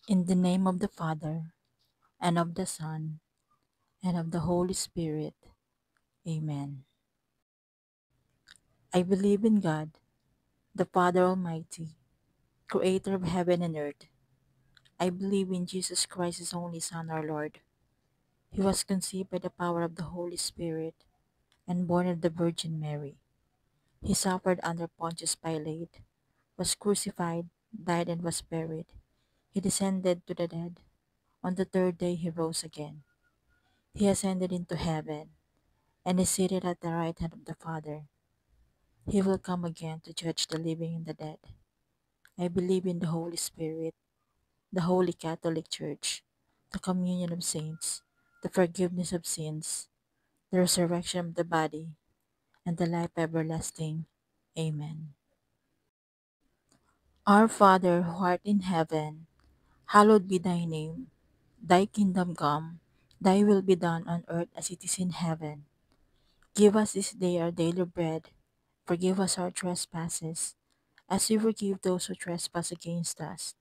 In the name of the Father, and of the Son, and of the Holy Spirit. Amen. I believe in God, the Father Almighty, creator of heaven and earth. I believe in Jesus Christ, his only Son, our Lord. He was conceived by the power of the Holy Spirit and born of the Virgin Mary. He suffered under Pontius Pilate, was crucified, died, and was buried. He descended to the dead. On the third day he rose again. He ascended into heaven and is seated at the right hand of the Father. He will come again to judge the living and the dead. I believe in the Holy Spirit, the Holy Catholic Church, the communion of saints, the forgiveness of sins, the resurrection of the body, and the life everlasting. Amen. Our Father who art in heaven, hallowed be thy name. Thy kingdom come, thy will be done on earth as it is in heaven. Give us this day our daily bread. Forgive us our trespasses, as we forgive those who trespass against us.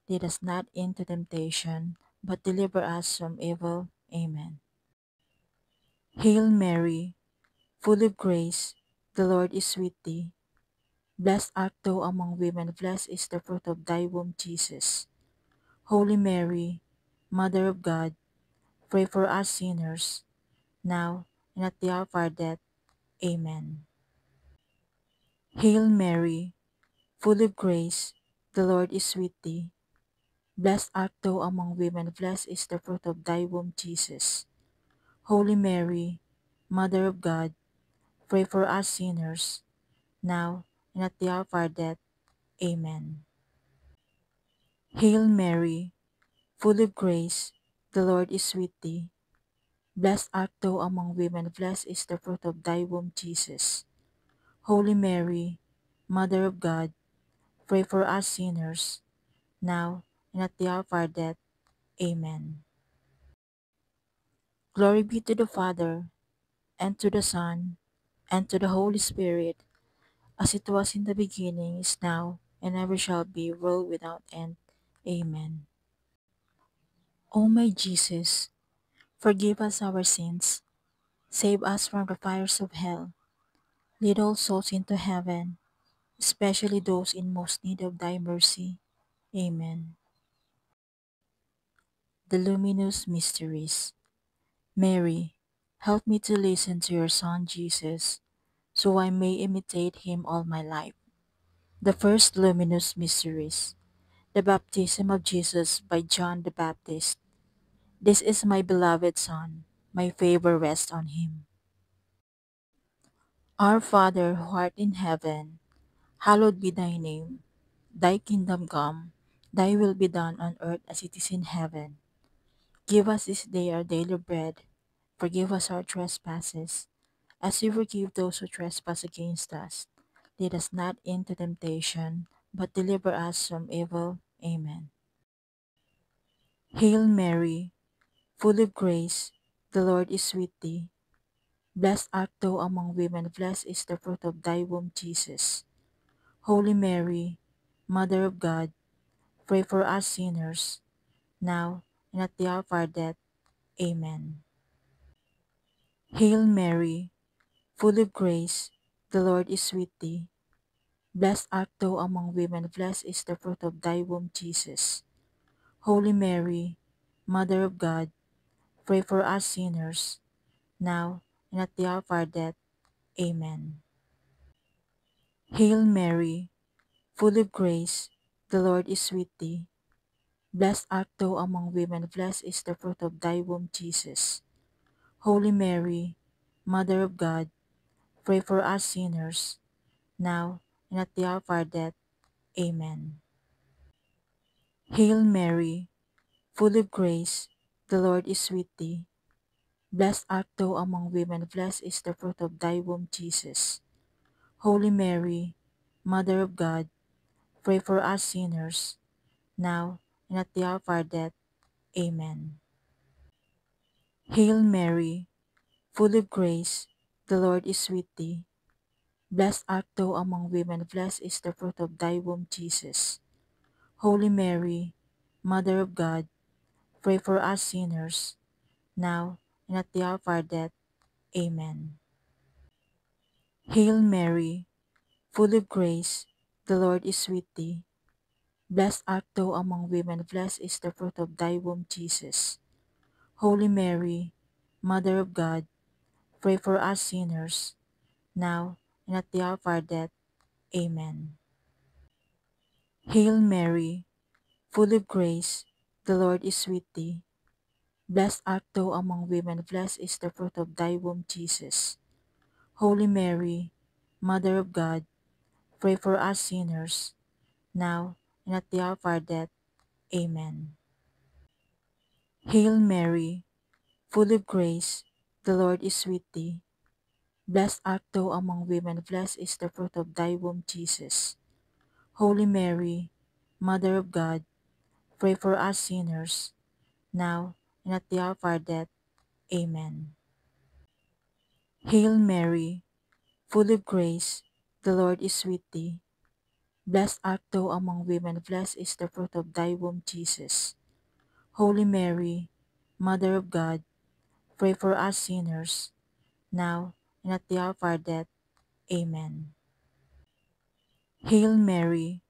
Lead us not into temptation, but deliver us from evil. Amen. Hail Mary, full of grace, the Lord is with thee. Blessed art thou among women, blessed is the fruit of thy womb, Jesus. Holy Mary, Mother of God, pray for us sinners, now and at the hour of our death. Amen. Hail Mary, full of grace, the Lord is with thee. Blessed art thou among women, blessed is the fruit of thy womb, Jesus. Holy Mary, Mother of God, pray for us sinners, now and at the hour of our death. Amen. Hail Mary, full of grace, the Lord is with thee. Blessed art thou among women, blessed is the fruit of thy womb, Jesus. Holy Mary, Mother of God, pray for us sinners, now and at the hour of our death. Amen. Glory be to the Father, and to the Son, and to the Holy Spirit, as it was in the beginning, is now, and ever shall be, world without end. Amen. O my Jesus, forgive us our sins, save us from the fires of hell, lead all souls into heaven, especially those in most need of thy mercy. Amen. The Luminous Mysteries. Mary, help me to listen to your Son Jesus, so I may imitate him all my life. The first luminous mysteries, the baptism of Jesus by John the Baptist. This is my beloved Son, my favor rests on him. Our Father who art in heaven, hallowed be thy name. Thy kingdom come, thy will be done on earth as it is in heaven. Give us this day our daily bread. Forgive us our trespasses, as we forgive those who trespass against us. Lead us not into temptation, but deliver us from evil. Amen. Hail Mary, full of grace, the Lord is with thee. Blessed art thou among women, blessed is the fruit of thy womb, Jesus. Holy Mary, Mother of God, pray for us sinners, now and at the hour of our death. Amen. Hail Mary, full of grace, the Lord is with thee. Blessed art thou among women, blessed is the fruit of thy womb, Jesus. Holy Mary, Mother of God, pray for us sinners, now and at the hour of our death. Amen. Hail Mary, full of grace, the Lord is with thee. Blessed art thou among women, blessed is the fruit of thy womb, Jesus. Holy Mary, Mother of God, pray for us sinners, now and at the hour of our death. Amen. Hail Mary, full of grace, the Lord is with thee. Blessed art thou among women, blessed is the fruit of thy womb, Jesus. Holy Mary, Mother of God, pray for us sinners, now and at the hour of our death. Amen. Hail Mary, full of grace, the Lord is with thee. Blessed art thou among women, blessed is the fruit of thy womb, Jesus. Holy Mary, Mother of God, pray for us sinners, now and at the hour of our death. Amen. Hail Mary, full of grace, the Lord is with thee. Blessed art thou among women, blessed is the fruit of thy womb, Jesus. Holy Mary, Mother of God, pray for us sinners, now and at the hour of our death. Amen. Hail Mary, full of grace, the Lord is with thee. Blessed art thou among women, blessed is the fruit of thy womb, Jesus. Holy Mary, Mother of God, pray for us sinners, now and at the hour of our death. Amen. Hail Mary, full of grace, the Lord is with thee. Blessed art thou among women, blessed is the fruit of thy womb, Jesus. Holy Mary, Mother of God, pray for us sinners, now and at the hour of our death. Amen. Hail Mary, full of grace, the Lord is with thee. Blessed art thou among women, blessed is the fruit of thy womb, Jesus. Holy Mary, Mother of God, pray for us sinners, now and at the hour of our death. Amen. Hail Mary,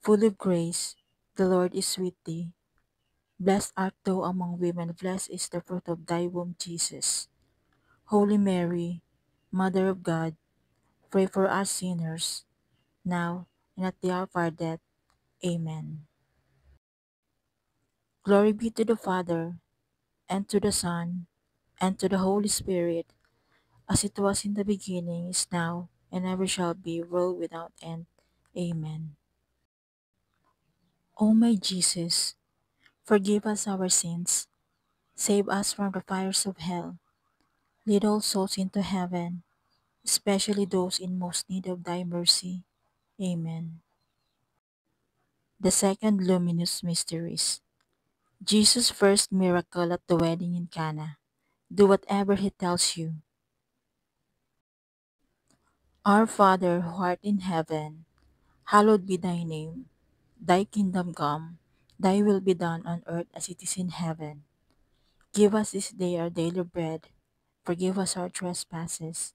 full of grace, the Lord is with thee. Blessed art thou among women, blessed is the fruit of thy womb, Jesus. Holy Mary, Mother of God, pray for us sinners, now and at the hour of our death. Amen. Glory be to the Father, and to the Son, and to the Holy Spirit, as it was in the beginning, is now, and ever shall be, world without end. Amen. O my Jesus, forgive us our sins, save us from the fires of hell, lead all souls into heaven, especially those in most need of thy mercy. Amen. The second luminous mysteries. Jesus' first miracle at the wedding in Cana. Do whatever he tells you. Our Father who art in heaven, hallowed be thy name. Thy kingdom come, thy will be done on earth as it is in heaven. Give us this day our daily bread. Forgive us our trespasses,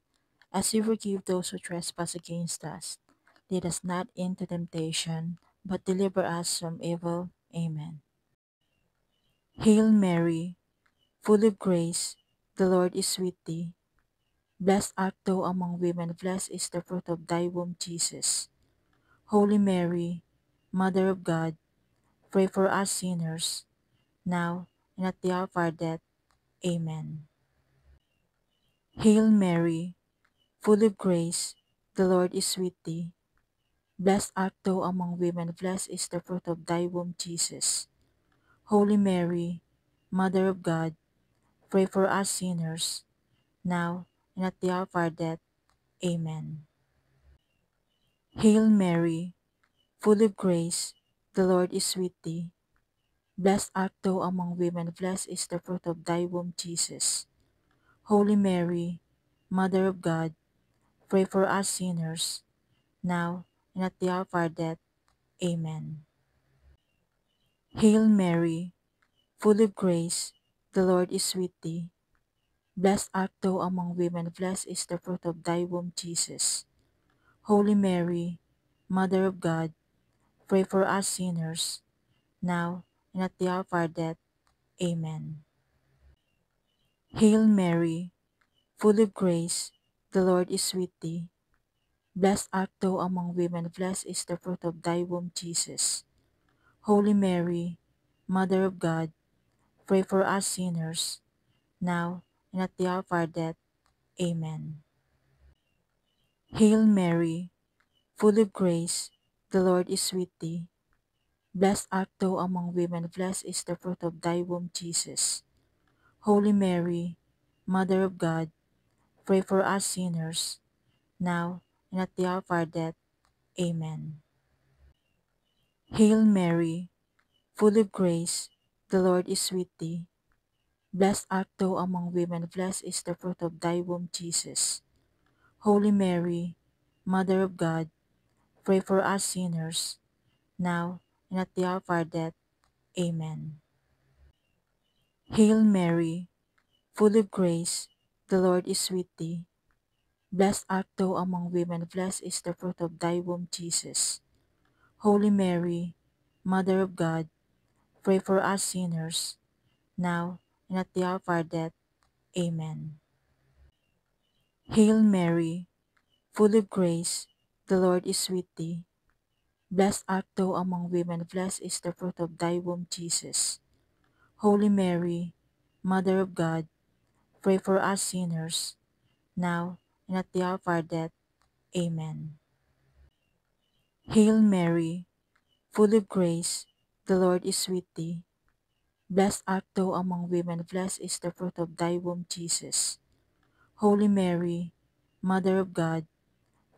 as we forgive those who trespass against us. Lead us not into temptation, but deliver us from evil. Amen. Hail Mary, full of grace, the Lord is with thee. Blessed art thou among women, blessed is the fruit of thy womb, Jesus. Holy Mary, Mother of God, pray for us sinners, now and at the hour of our death. Amen. Hail Mary, full of grace, the Lord is with thee. Blessed art thou among women, blessed is the fruit of thy womb, Jesus. Holy Mary, Mother of God, pray for us sinners, now and at the hour of our death. Amen. Hail Mary, full of grace, the Lord is with thee. Blessed art thou among women, blessed is the fruit of thy womb, Jesus. Holy Mary, Mother of God, pray for us sinners, now and at the hour of our death. Amen. Hail Mary, full of grace, the Lord is with thee. Blessed art thou among women, blessed is the fruit of thy womb, Jesus. Holy Mary, Mother of God, pray for us sinners, now and at the hour of our death. Amen. Hail Mary, full of grace, the Lord is with thee. Blessed art thou among women, blessed is the fruit of thy womb, Jesus. Holy Mary, Mother of God, pray for us sinners, now and at the hour of our death. Amen. Hail Mary, full of grace, the Lord is with thee. Blessed art thou among women, blessed is the fruit of thy womb, Jesus. Holy Mary, Mother of God, pray for us sinners, now and at the hour of our death. Amen. Hail Mary, full of grace, the Lord is with thee. Blessed art thou among women, blessed is the fruit of thy womb, Jesus. Holy Mary, Mother of God, pray for us sinners, now and at the hour of our death. Amen. Hail Mary, full of grace, the Lord is with thee. Blessed art thou among women, blessed is the fruit of thy womb, Jesus. Holy Mary, Mother of God, pray for us sinners, now and at the hour of our death. Amen. Hail Mary, full of grace, the Lord is with thee. Blessed art thou among women, blessed is the fruit of thy womb, Jesus. Holy Mary, Mother of God, pray for us sinners, now and at the hour of our death. Amen. Hail Mary, full of grace, the Lord is with thee. Blessed art thou among women, blessed is the fruit of thy womb, Jesus. Holy Mary, Mother of God,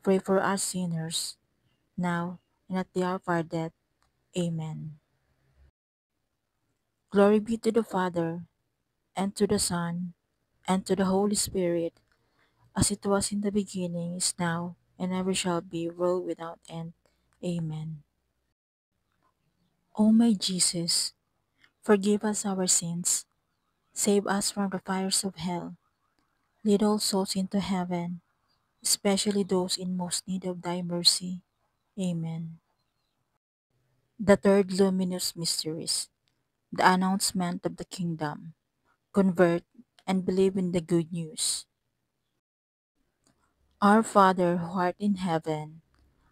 pray for us sinners, now and at the hour of our death. Amen. Glory be to the Father, and to the Son, and to the Holy Spirit, as it was in the beginning, is now, and ever shall be, world without end. Amen. O my Jesus, forgive us our sins, save us from the fires of hell, lead all souls into heaven, especially those in most need of thy mercy. Amen. The third luminous mysteries, the announcement of the kingdom. Convert and believe in the good news. Our Father who art in heaven,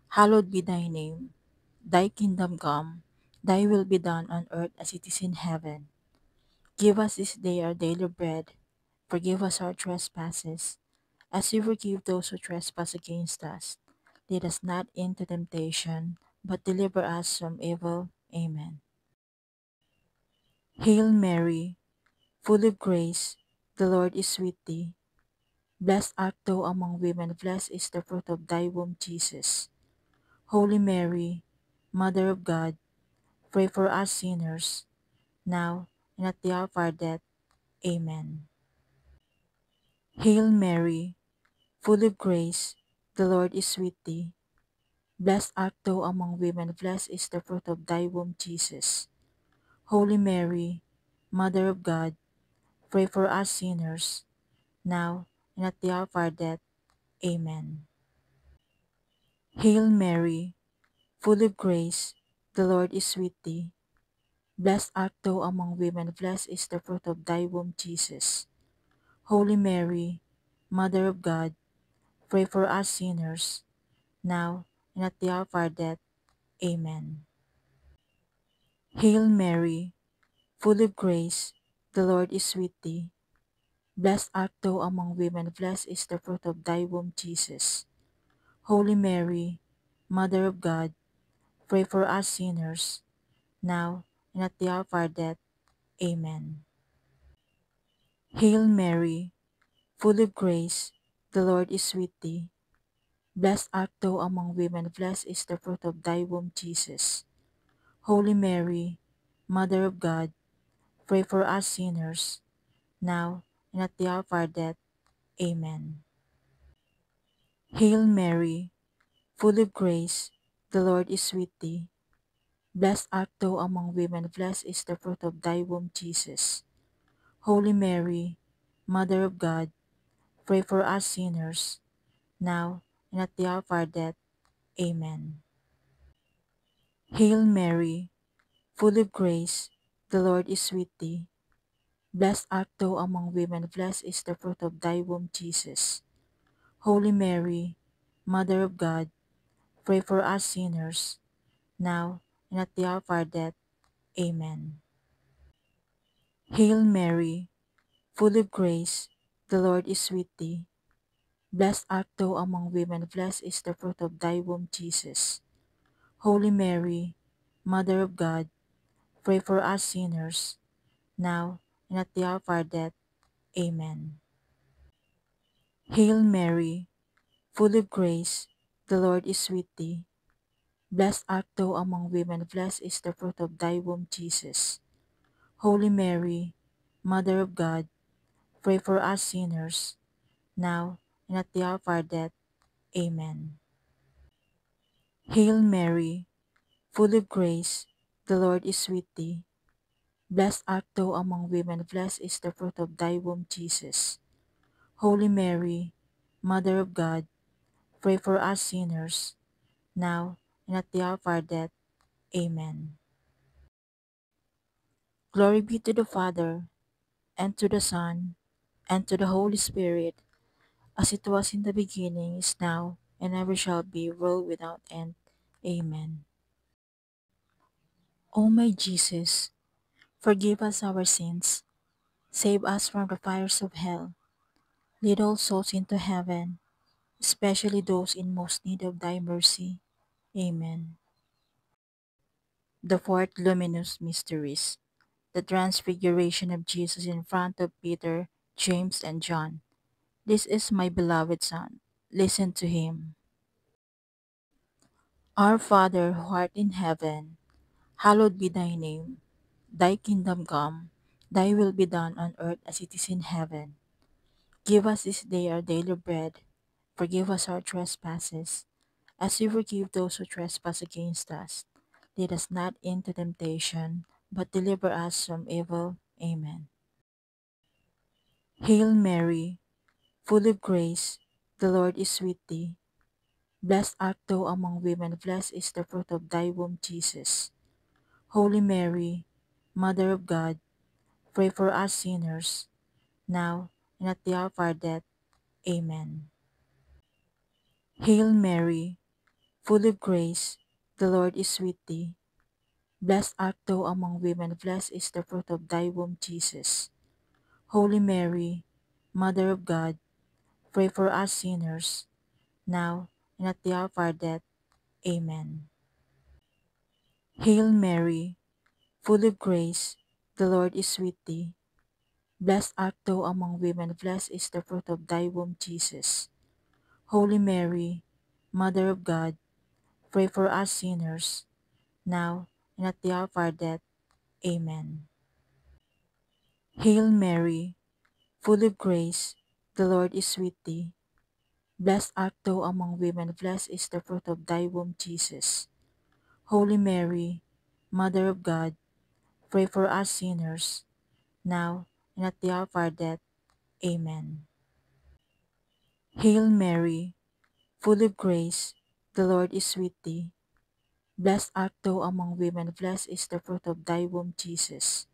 hallowed be thy name. Thy kingdom come, thy will be done on earth as it is in heaven. Give us this day our daily bread. Forgive us our trespasses, as we forgive those who trespass against us. Lead us not into temptation, but deliver us from evil. Amen. Hail Mary, full of grace, the Lord is with thee. Blessed art thou among women, blessed is the fruit of thy womb, Jesus. Holy Mary, Mother of God, pray for us sinners, now and at the hour of our death. Amen. Hail Mary, full of grace, the Lord is with thee. Blessed art thou among women, blessed is the fruit of thy womb, Jesus. Holy Mary, Mother of God, pray for us sinners, now and at the hour of our death. Amen. Hail Mary, full of grace, the Lord is with thee. Blessed art thou among women, blessed is the fruit of thy womb, Jesus. Holy Mary, Mother of God, pray for us sinners, now and at the hour of our death. Amen. Hail Mary, full of grace, the Lord is with thee. Blessed art thou among women, blessed is the fruit of thy womb, Jesus. Holy Mary, Mother of God, pray for us sinners, now and at the hour of our death. Amen. Hail Mary, full of grace, the Lord is with thee. Blessed art thou among women, blessed is the fruit of thy womb, Jesus. Holy Mary, Mother of God, pray for us sinners, now and at the hour of our death. Amen. Hail Mary, full of grace, the Lord is with thee. Blessed art thou among women, blessed is the fruit of thy womb, Jesus. Holy Mary, Mother of God, pray for us sinners, now and at the hour of our death. Amen. Hail Mary, full of grace, the Lord is with thee. Blessed art thou among women, blessed is the fruit of thy womb, Jesus. Holy Mary, Mother of God, pray for us sinners, now and at the hour of our death. Amen. Hail Mary, full of grace, the Lord is with thee. Blessed art thou among women, blessed is the fruit of thy womb, Jesus. Holy Mary, Mother of God, pray for us sinners, now and at the hour of our death. Amen. Hail Mary, full of grace, the Lord is with thee. Blessed art thou among women, blessed is the fruit of thy womb, Jesus. Holy Mary, Mother of God, pray for us sinners, now and at the hour of our death. Amen. Hail Mary, full of grace, the Lord is with thee. Blessed art thou among women, blessed is the fruit of thy womb, Jesus. Holy Mary, Mother of God, pray for us sinners, now and at the hour of our death. Amen. Glory be to the Father, and to the Son, and to the Holy Spirit, as it was in the beginning, is now, and ever shall be, world without end. Amen. O my Jesus, forgive us our sins, save us from the fires of hell, lead all souls into heaven, especially those in most need of thy mercy. Amen. The fourth luminous mysteries, the transfiguration of Jesus in front of Peter, James, and John. This is my beloved Son. Listen to him. Our Father who art in heaven, hallowed be thy name. Thy kingdom come, thy will be done on earth as it is in heaven. Give us this day our daily bread. Forgive us our trespasses, as we forgive those who trespass against us. Lead us not into temptation, but deliver us from evil. Amen. Hail Mary, full of grace, the Lord is with thee. Blessed art thou among women, blessed is the fruit of thy womb, Jesus. Holy Mary, Mother of God, pray for us sinners, now and at the hour of our death. Amen. Hail Mary, full of grace, the Lord is with thee. Blessed art thou among women, blessed is the fruit of thy womb, Jesus. Holy Mary, Mother of God, pray for us sinners, now and at the hour of our death. Amen. Hail Mary, full of grace, the Lord is with thee. Blessed art thou among women, blessed is the fruit of thy womb, Jesus. Holy Mary, Mother of God, pray for us sinners, now and at the hour of our death. Amen. Hail Mary, full of grace, the Lord is with thee. Blessed art thou among women, blessed is the fruit of thy womb, Jesus. Holy Mary, Mother of God, pray for us sinners, now and at the hour of our death. Amen. Hail Mary, full of grace, the Lord is with thee. Blessed art thou among women, blessed is the fruit of thy womb, Jesus.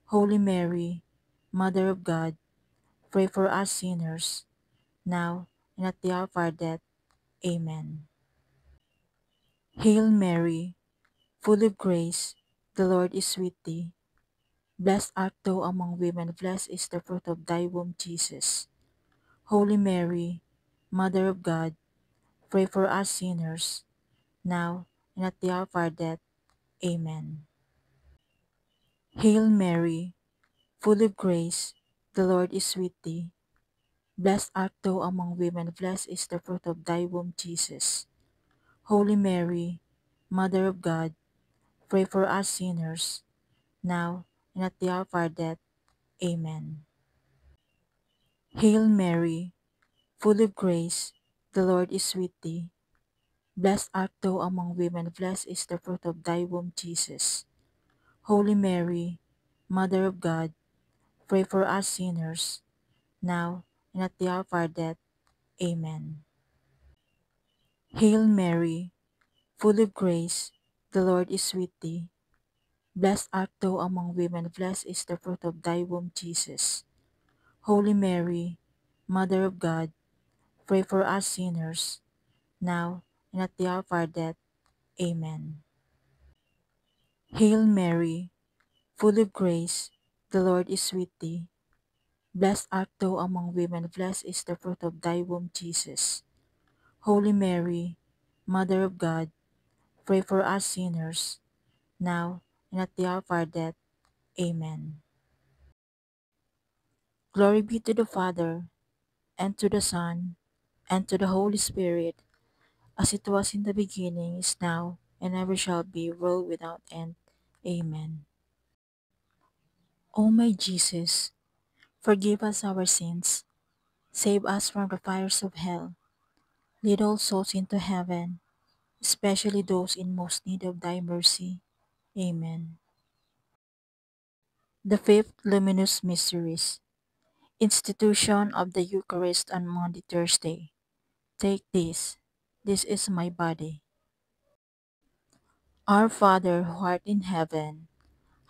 Holy Mary, Mother of God, pray for us sinners, now and at the hour of our death. Amen. Hail Mary, full of grace, the Lord is with thee. Blessed art thou among women, blessed is the fruit of thy womb, Jesus. Holy Mary, Mother of God, pray for us sinners, now and at the hour of our death. Amen. Hail Mary, full of grace, the Lord is with thee. Blessed art thou among women, blessed is the fruit of thy womb, Jesus. Holy Mary, Mother of God, pray for us sinners, now and at the hour of our death. Amen. Hail Mary, full of grace, the Lord is with thee. Blessed art thou among women, blessed is the fruit of thy womb, Jesus. Holy Mary, Mother of God, pray for us sinners, now and at the hour of our death. Amen. Hail Mary, full of grace, the Lord is with thee. Blessed art thou among women, blessed is the fruit of thy womb, Jesus. Holy Mary, Mother of God, pray for us sinners, now and at the hour of our death. Amen. Hail Mary, full of grace, the Lord is with thee. Blessed art thou among women, blessed is the fruit of thy womb, Jesus. Holy Mary, Mother of God, pray for us sinners, now and at the hour of our death. Amen. Glory be to the Father, and to the Son, and to the Holy Spirit, as it was in the beginning, is now, and ever shall be, world without end. Amen. O my Jesus, forgive us our sins, save us from the fires of hell, lead all souls into heaven, especially those in most need of thy mercy. Amen. The fifth luminous mysteries. Institution of the Eucharist on Maundy Thursday. Take this. This is my body. Our Father who art in heaven,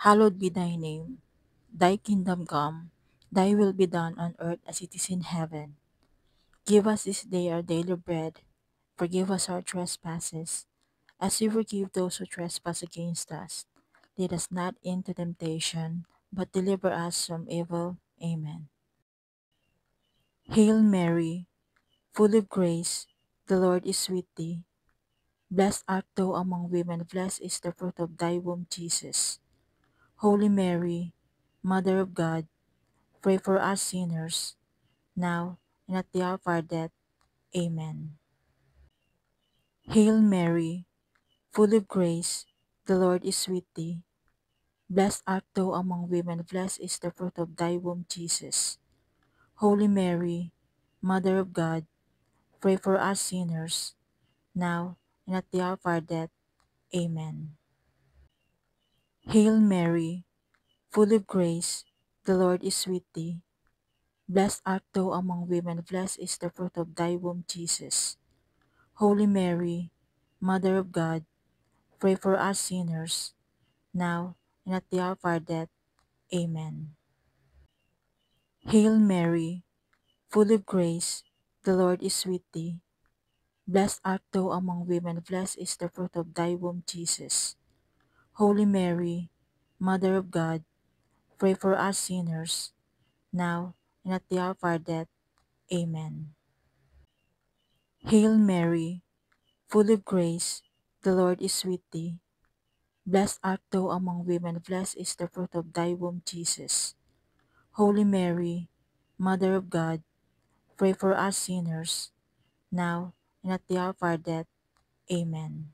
hallowed be thy name. Thy kingdom come, thy will be done on earth as it is in heaven. Give us this day our daily bread. Forgive us our trespasses, as we forgive those who trespass against us. Lead us not into temptation, but deliver us from evil. Amen. Hail Mary, full of grace, the Lord is with thee. Blessed art thou among women, blessed is the fruit of thy womb, Jesus. Holy Mary, Mother of God, pray for us sinners, now and at the hour of our death. Amen. Hail Mary, full of grace, the Lord is with thee. Blessed art thou among women, blessed is the fruit of thy womb, Jesus. Holy Mary, Mother of God, pray for us sinners, now and at the hour of our death. Amen. Hail Mary, full of grace, the Lord is with thee. Blessed art thou among women, blessed is the fruit of thy womb, Jesus. Holy Mary, Mother of God, pray for us sinners, now and at the hour of our death. Amen. Hail Mary, full of grace, the Lord is with thee. Blessed art thou among women, blessed is the fruit of thy womb, Jesus. Holy Mary, Mother of God, pray for us sinners, now and at the hour of our death. Amen. Hail Mary, full of grace, the Lord is with thee. Blessed art thou among women, blessed is the fruit of thy womb, Jesus. Holy Mary, Mother of God, pray for us sinners, now and at the hour of our death. Amen.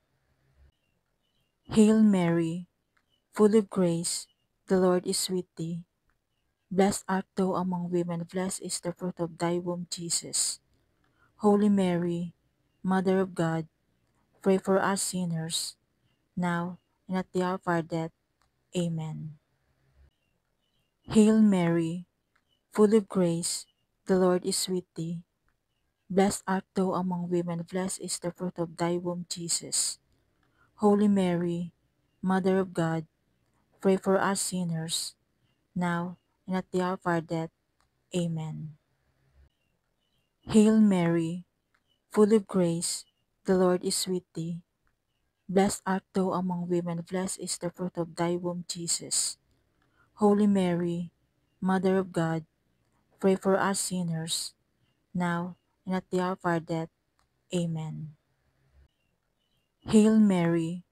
Hail Mary, full of grace, the Lord is with thee. Blessed art thou among women, blessed is the fruit of thy womb, Jesus. Holy Mary, Mother of God, pray for us sinners, now and at the hour of our death. Amen. Hail Mary, full of grace, the Lord is with thee. Blessed art thou among women, blessed is the fruit of thy womb, Jesus. Holy Mary, Mother of God, pray for us sinners, now and at the hour of our death. Amen. Hail Mary, full of grace, the Lord is with thee. Blessed art thou among women, blessed is the fruit of thy womb, Jesus. Holy Mary, Mother of God, pray for us sinners, now and at the hour of our death. Amen. Hail Mary,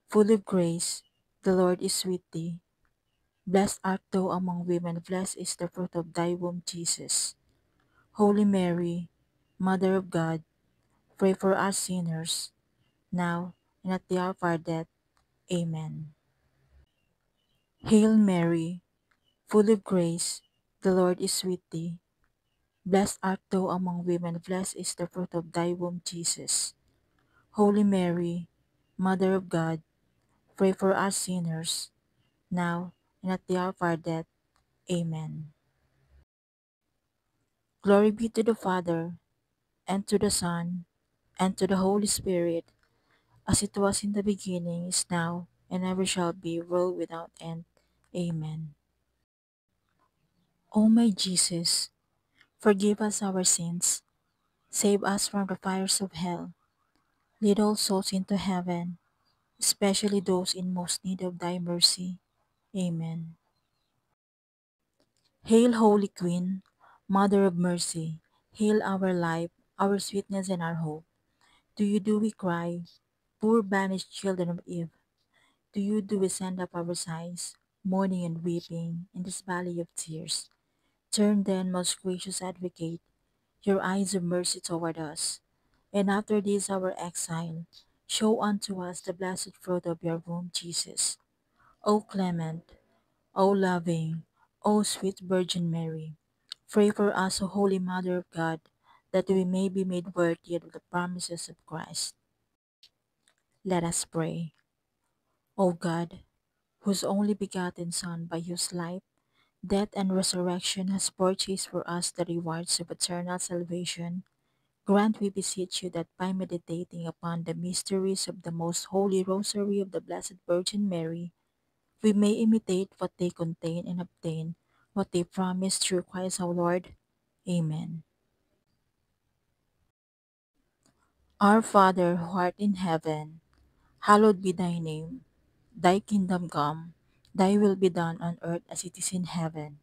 full of grace, the Lord is with thee. Blessed art thou among women, blessed is the fruit of thy womb, Jesus. Holy Mary, Mother of God, pray for us sinners, now and at the hour of our death. Amen. Hail Mary, full of grace, the Lord is with thee. Blessed art thou among women, blessed is the fruit of thy womb, Jesus. Holy Mary, Mother of God, pray for us sinners, now and at the hour of our death. Amen. Glory be to the Father, and to the Son, and to the Holy Spirit, as it was in the beginning, is now, and ever shall be, world without end. Amen. O my Jesus, forgive us our sins, save us from the fires of hell, lead all souls into heaven, especially those in most need of thy mercy. Amen. Hail, Holy Queen, Mother of Mercy, hail our life, our sweetness, and our hope. To you do we cry, poor banished children of Eve. To you do we send up our sighs, mourning and weeping in this valley of tears. Turn then, most gracious Advocate, your eyes of mercy toward us, and after this our exile, show unto us the blessed fruit of your womb, Jesus. O clement, O loving, O sweet Virgin Mary, pray for us, O Holy Mother of God, that we may be made worthy of the promises of Christ. Let us pray. O God, whose only begotten Son, by whose life, death and resurrection has purchased for us the rewards of eternal salvation, grant, we beseech you, that by meditating upon the mysteries of the most holy rosary of the Blessed Virgin Mary, we may imitate what they contain and obtain what they promise through Christ our Lord. Amen. Our Father who art in heaven, hallowed be thy name. Thy kingdom come, thy will be done on earth as it is in heaven.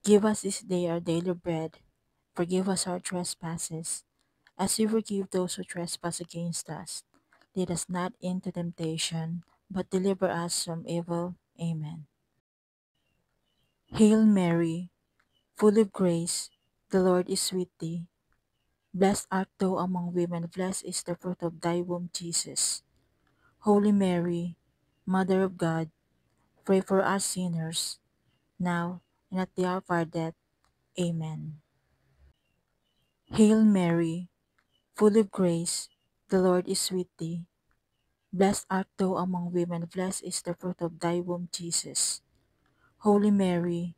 Give us this day our daily bread. Forgive us our trespasses, as we forgive those who trespass against us. Lead us not into temptation, but deliver us from evil. Amen. Hail Mary, full of grace, the Lord is with thee. Blessed art thou among women, blessed is the fruit of thy womb, Jesus. Holy Mary, Mother of God, pray for us sinners, now and at the hour of our death. Amen. Hail Mary, full of grace, the Lord is with thee. Blessed art thou among women, blessed is the fruit of thy womb, Jesus. Holy Mary,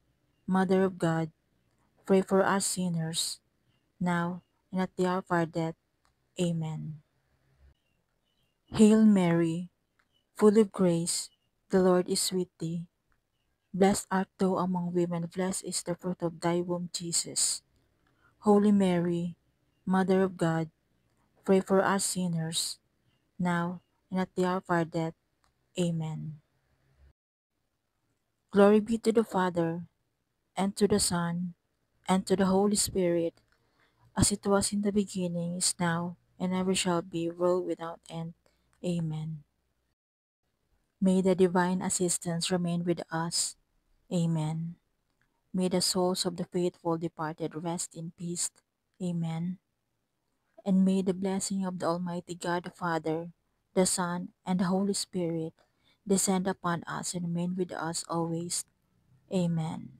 Mother of God, pray for us sinners, now and at the hour of our death. Amen. Hail Mary, full of grace, the Lord is with thee. Blessed art thou among women, blessed is the fruit of thy womb, Jesus. Holy Mary, Mother of God, pray for us sinners, now and at the hour of our death. Amen. Glory be to the Father, and to the Son, and to the Holy Spirit, as it was in the beginning, is now, and ever shall be, world without end. Amen. May the divine assistance remain with us. Amen. May the souls of the faithful departed rest in peace. Amen. And may the blessing of the Almighty God the Father, the Son, and the Holy Spirit descend upon us and remain with us always. Amen.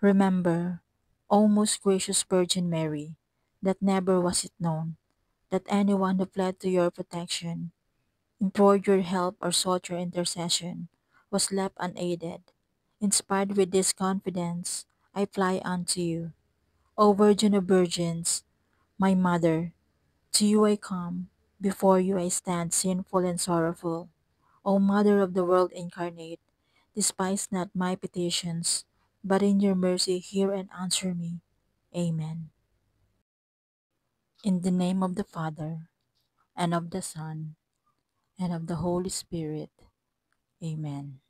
Remember, O most gracious Virgin Mary, that never was it known that anyone who fled to your protection, implored your help, or sought your intercession was left unaided. Inspired with this confidence, I fly unto you. O Virgin of Virgins, my Mother, to you I come, before you I stand sinful and sorrowful. O Mother of the world incarnate, despise not my petitions, but in your mercy hear and answer me. Amen. In the name of the Father, and of the Son, and of the Holy Spirit. Amen.